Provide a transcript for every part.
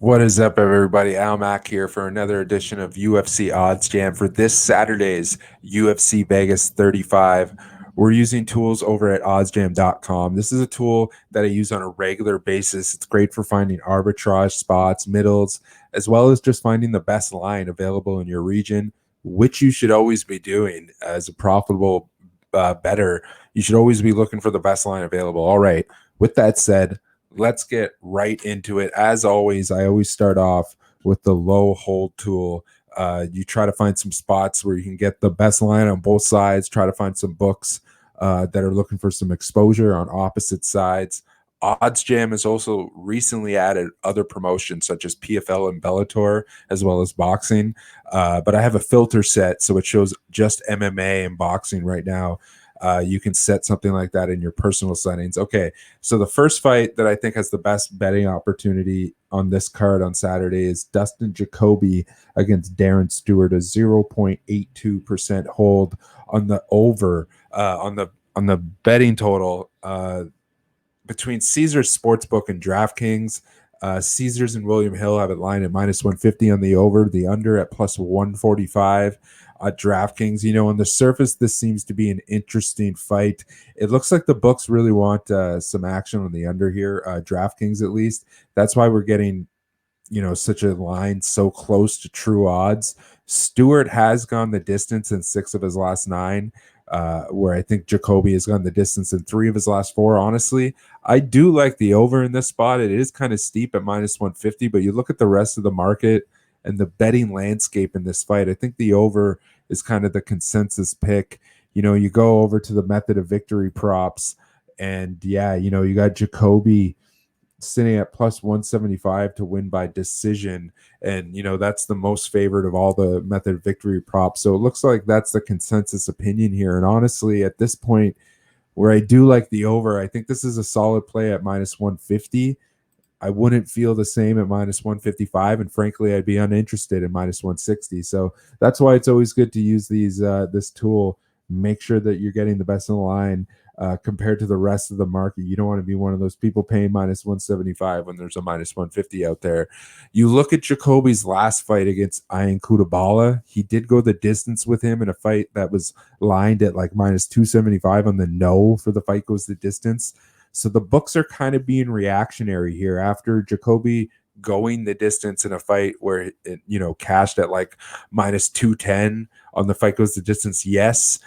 What is up, everybody? Al Mack here for another edition of UFC OddsJam for this Saturday's UFC Vegas 35. We're using tools over at OddsJam.com. This is a tool that I use on a regular basis. It's great for finding arbitrage spots, middles, as well as just finding the best line available in your region, which you should always be doing as a profitable bettor. You should always be looking for the best line available. All right. With that said, let's get right into it. As always, I always start off with the low hold tool. You try to find some spots where you can get the best line on both sides, try to find some books that are looking for some exposure on opposite sides. OddsJam has also recently added other promotions such as PFL and Bellator, as well as boxing. But I have a filter set, so it shows just MMA and boxing right now. You can set something like that in your personal settings. Okay, so the first fight that I think has the best betting opportunity on this card on Saturday is Dustin Jacoby against Darren Stewart, a 0.82% hold on the over on the betting total between Caesars Sportsbook and DraftKings. Caesars and William Hill have it lined at minus 150 on the over, the under at plus 145 at DraftKings. On the surface, this seems to be an interesting fight. It looks like the books really want some action on the under here, DraftKings at least. That's why we're getting, such a line so close to true odds. Stewart has gone the distance in 6 of his last 9. Where I think Jacoby has gone the distance in 3 of his last 4. Honestly, I do like the over in this spot. It is kind of steep at minus 150, but you look at the rest of the market and the betting landscape in this fight, I think the over is kind of the consensus pick. You go over to the method of victory props, and you got Jacoby sitting at plus 175 to win by decision, and that's the most favored of all the method victory props, so it looks like that's the consensus opinion here. And honestly, at this point, where I do like the over, I think this is a solid play at minus 150. I wouldn't feel the same at minus 155, and frankly, I'd be uninterested in minus 160. So that's why it's always good to use this tool. Make sure that you're getting the best in the line compared to the rest of the market. You don't want to be one of those people paying minus 175 when there's a minus 150 out there. You look at Jacoby's last fight against Ian Kutabala. He did go the distance with him in a fight that was lined at like minus 275 on the no for the fight goes the distance. So the books are kind of being reactionary here after Jacoby going the distance in a fight where it cashed at like minus 210 on the fight goes the distance. Yes.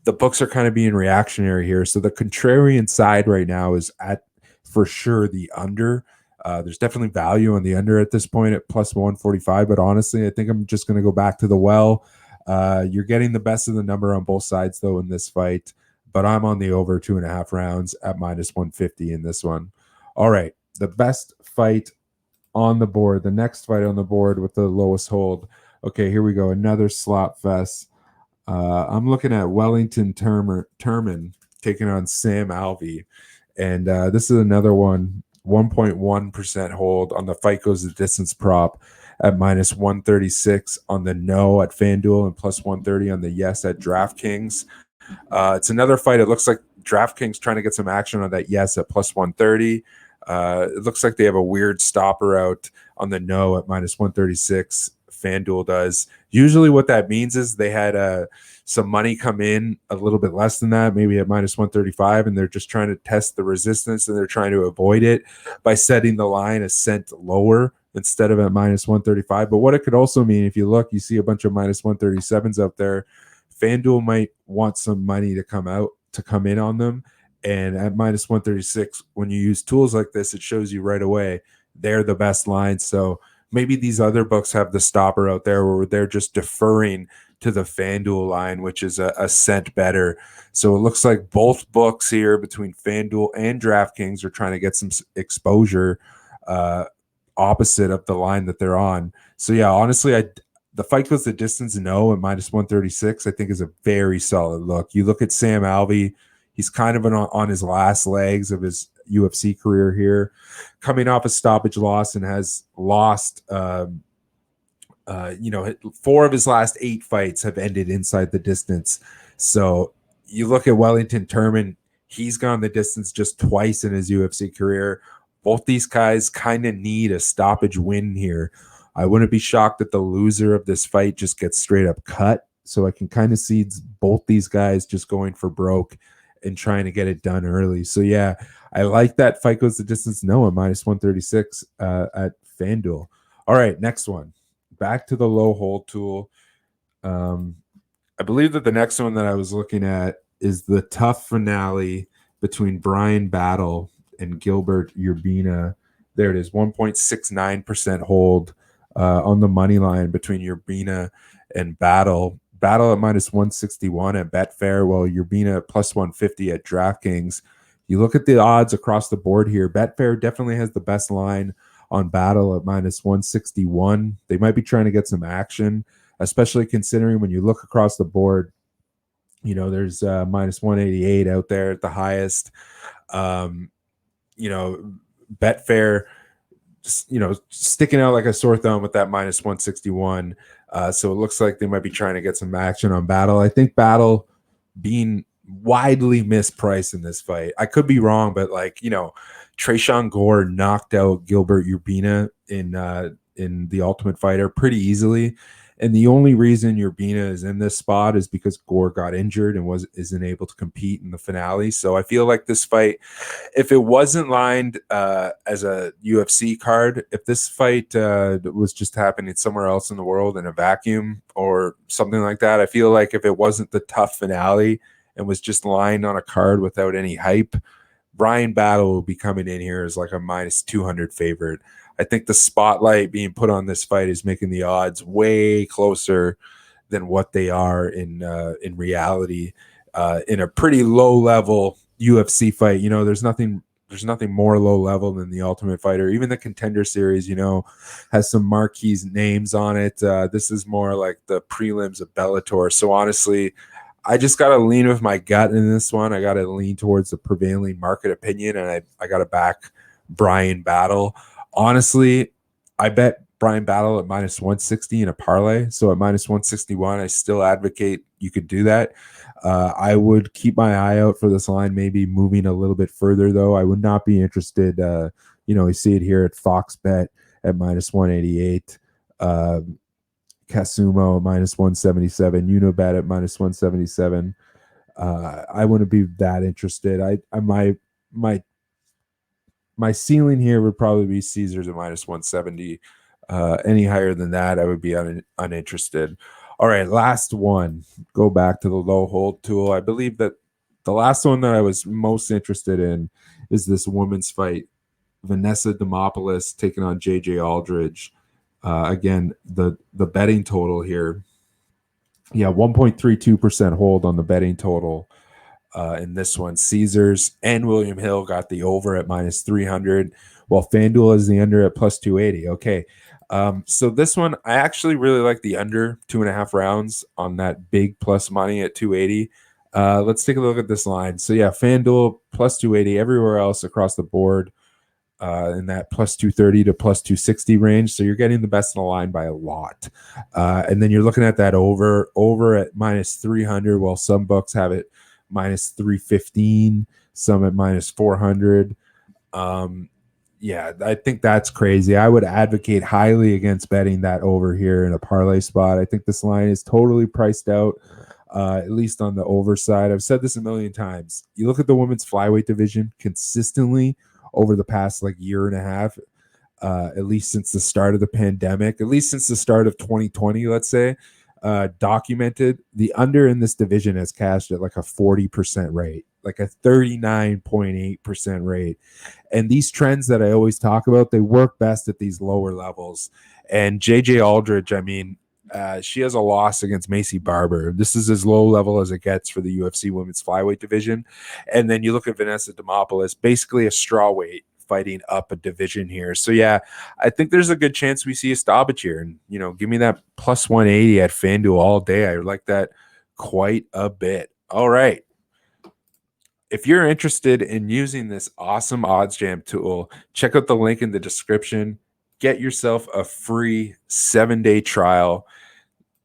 The books are kind of being reactionary here. So the contrarian side right now is at for sure the under. There's definitely value on the under at this point at plus 145. But honestly, I think I'm just going to go back to the well. You're getting the best of the number on both sides, though, in this fight. But I'm on the over 2.5 rounds at minus 150 in this one. All right. The best fight on the board, the next fight on the board with the lowest hold. Okay, here we go. Another slot fest. I'm looking at Wellington Turman taking on Sam Alvey. And this is another one, 1.1% hold on the fight goes the distance prop at minus 136 on the no at Fanduel and plus 130 on the yes at DraftKings. It's another fight. It looks like DraftKings trying to get some action on that yes at plus 130. It looks like they have a weird stopper out on the no at minus 136. FanDuel does. Usually what that means is they had some money come in a little bit less than that, maybe at minus 135, and they're just trying to test the resistance, and they're trying to avoid it by setting the line a cent lower instead of at minus 135. But what it could also mean, if you look, you see a bunch of minus 137s out there. FanDuel might want some money to come in on them. And at minus 136, when you use tools like this, it shows you right away they're the best line. So maybe these other books have the stopper out there where they're just deferring to the FanDuel line, which is a cent better. So it looks like both books here between FanDuel and DraftKings are trying to get some exposure opposite of the line that they're on. So yeah, honestly, the fight goes the distance no at minus 136, I think is a very solid look. You look at Sam Alvey, he's kind of on his last legs of his UFC career here, coming off a stoppage loss and has lost, 4 of his last 8 fights have ended inside the distance. So you look at Wellington Turman, he's gone the distance just twice in his UFC career. Both these guys kind of need a stoppage win here. I wouldn't be shocked that the loser of this fight just gets straight up cut. So I can kind of see both these guys just going for broke and trying to get it done early. So yeah, I like that fight goes the distance no at minus 136 at FanDuel. All right, next one. Back to the low hold tool. I believe that the next one that I was looking at is the tough finale between Brian Battle and Gilbert Urbina. There it is, 1.69% hold on the money line between Urbina and Battle. Battle at minus 161 at Betfair, while Urbina at plus 150 at DraftKings. You look at the odds across the board here. Betfair definitely has the best line on Battle at minus 161. They might be trying to get some action, especially considering when you look across the board, there's minus 188 out there at the highest. Betfair, sticking out like a sore thumb with that minus 161. So it looks like they might be trying to get some action on Battle. I think Battle being widely mispriced in this fight. I could be wrong, but Tresean Gore knocked out Gilbert Urbina in the Ultimate Fighter pretty easily. And the only reason Urbina is in this spot is because Gore got injured and isn't able to compete in the finale. So I feel like this fight, if it wasn't lined as a UFC card, if this fight was just happening somewhere else in the world in a vacuum or something like that, I feel like if it wasn't the tough finale and was just lined on a card without any hype, Brian Battle will be coming in here as like a minus 200 favorite. I think the spotlight being put on this fight is making the odds way closer than what they are in reality. In a pretty low level UFC fight, there's nothing more low level than the Ultimate Fighter. Even the Contender Series, has some marquee names on it. This is more like the prelims of Bellator. So honestly, I just got to lean with my gut in this one. I got to lean towards the prevailing market opinion, and I got to back Brian Battle. Honestly, I bet Brian Battle at minus 160 in a parlay. So at minus 161, I still advocate you could do that. I would keep my eye out for this line maybe moving a little bit further, though. I would not be interested. You see it here at Fox Bet at minus 188. Casumo minus 177, Unibet at minus 177. I wouldn't be that interested. My ceiling here would probably be Caesars at minus 170. Any higher than that, I would be uninterested. All right, last one. Go back to the low hold tool. I believe that the last one that I was most interested in is this women's fight. Vanessa Demopoulos taking on JJ Aldridge. Again, the betting total here, 1.32% hold on the betting total in this one. Caesars and William Hill got the over at minus 300, while FanDuel is the under at plus 280. Okay, so this one, I actually really like the under 2.5 rounds on that big plus money at 280. Let's take a look at this line. So FanDuel plus 280, everywhere else across the board in that plus 230 to plus 260 range. So you're getting the best in the line by a lot. And then you're looking at that over at minus 300, while some books have it minus 315, some at minus 400. I think that's crazy. I would advocate highly against betting that over here in a parlay spot. I think this line is totally priced out, at least on the over side. I've said this a million times. You look at the women's flyweight division consistently over the past year and a half, at least since the start of the pandemic, at least since the start of 2020, let's say, documented, the under in this division has cashed at a 40% rate, like a 39.8% rate. And these trends that I always talk about, they work best at these lower levels. And JJ Aldridge, she has a loss against Macy Barber. This is as low level as it gets for the UFC women's flyweight division. And then you look at Vanessa Demopoulos, basically a strawweight fighting up a division here. So I think there's a good chance we see a stoppage here. And give me that plus 180 at FanDuel all day. I like that quite a bit. All right. If you're interested in using this awesome OddsJam tool, check out the link in the description. Get yourself a free 7-day trial.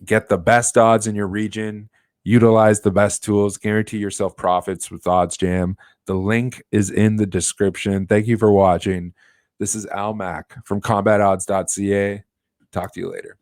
Get the best odds in your region. Utilize the best tools. Guarantee yourself profits with OddsJam. The link is in the description. Thank you for watching. This is Al Mack from CombatOdds.ca. Talk to you later.